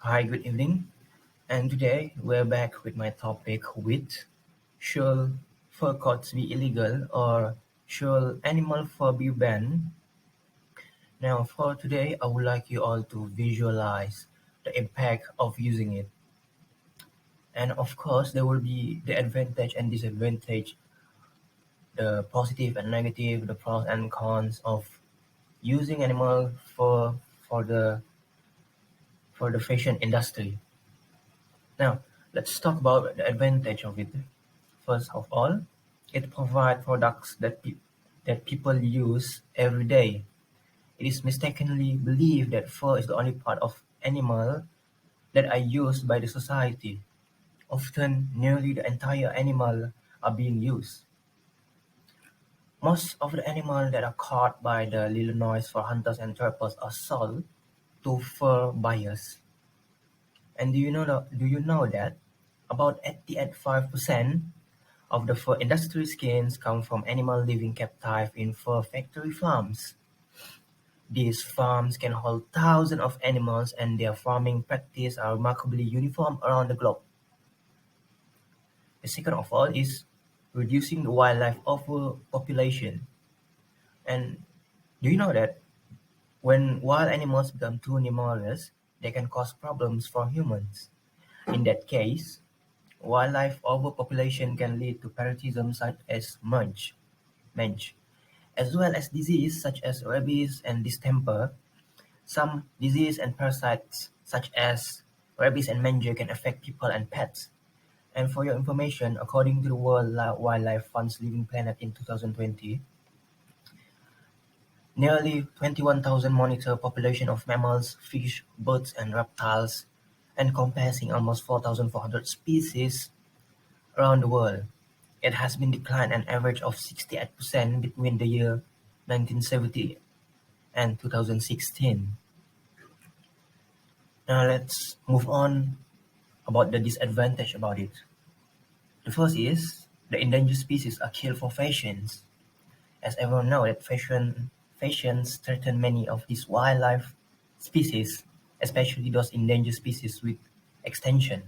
Hi, good evening. And today we're back with my topic with should fur coats be illegal or should animal fur be banned? Now, for today, I would like you all to visualize the impact of using it. And of course, there will be the advantage and disadvantage, the positive and negative, the pros and cons of using animal fur for the fashion industry. Now, let's talk about the advantage of it. First of all, it provides products that people use every day. It is mistakenly believed that fur is the only part of animal that are used by the society. Often, nearly the entire animal are being used. Most of the animals that are caught by the Illinois for hunters and trappers are sold to fur buyers. And do you know that about 88.5% of the fur industry skins come from animals living captive in fur factory farms. These farms can hold thousands of animals and their farming practices are remarkably uniform around the globe. The second of all is reducing the wildlife overpopulation. And do you know that when wild animals become too numerous, they can cause problems for humans? In that case, wildlife overpopulation can lead to parasitism such as mange, as well as disease such as rabies and distemper. Some disease and parasites such as rabies and mange can affect people and pets. And for your information, according to the World Wildlife Fund's Living Planet in 2020, nearly 21,000 monitor population of mammals, fish, birds and reptiles, encompassing almost 4,400 species around the world. It has been declined an average of 68% between the year 1970 and 2016. Now let's move on about the disadvantage about it. The first is the endangered species are killed for fashions. As everyone knows that fashions threaten many of these wildlife species, especially those endangered species with extinction.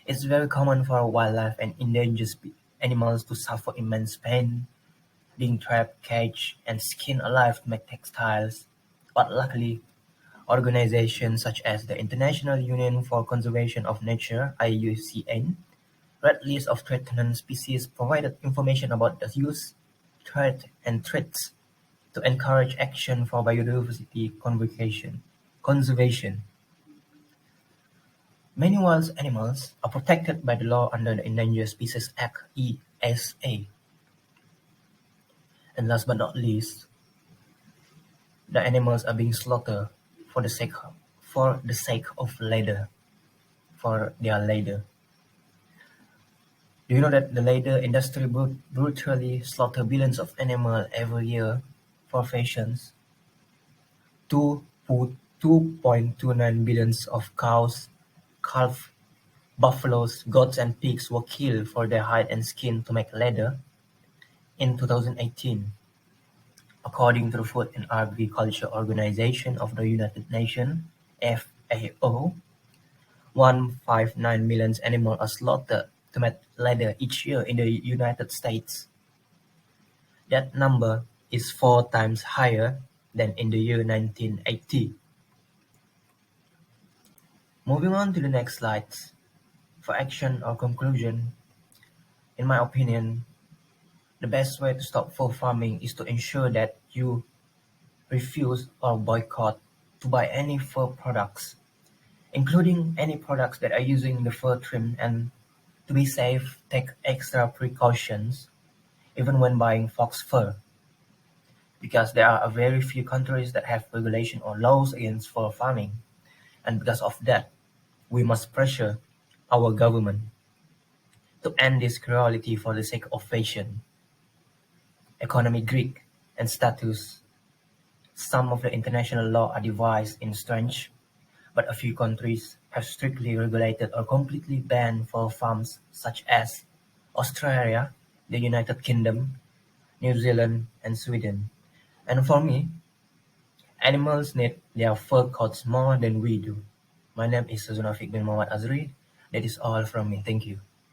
It's very common for wildlife and endangered animals to suffer immense pain, being trapped, caged, and skinned alive to make textiles. But luckily, organizations such as the International Union for Conservation of Nature (IUCN) Red List of Threatened Species provided information about the use, threat, and threats to encourage action for biodiversity conservation. Many wild animals are protected by the law under the Endangered Species Act (ESA). And last but not least, the animals are being slaughtered for the sake of leather, for their leather. Do you know that the leather industry brutally slaughter billions of animals every year for fashions? 2.29 billions of cows, calves, buffaloes, goats and pigs were killed for their hide and skin to make leather in 2018, according to the Food and Agriculture Organization of the United Nations (FAO). 159 million animals are slaughtered to make leather each year in the United States. That number is 4 times higher than in the year 1980. Moving on to the next slides. For action or conclusion, in my opinion, the best way to stop fur farming is to ensure that you refuse or boycott to buy any fur products, including any products that are using the fur trim, and to be safe, take extra precautions even when buying fox fur, because there are very few countries that have regulation or laws against fur farming, and because of that, we must pressure our government to end this cruelty for the sake of fashion, economic greed, and status. Some of the international laws are devised in strange, but a few countries have strictly regulated or completely banned fur farms such as Australia, the United Kingdom, New Zealand, and Sweden. And for me, animals need their fur coats more than we do. My name is Suzunafiq bin Muhammad Azri. That is all from me. Thank you.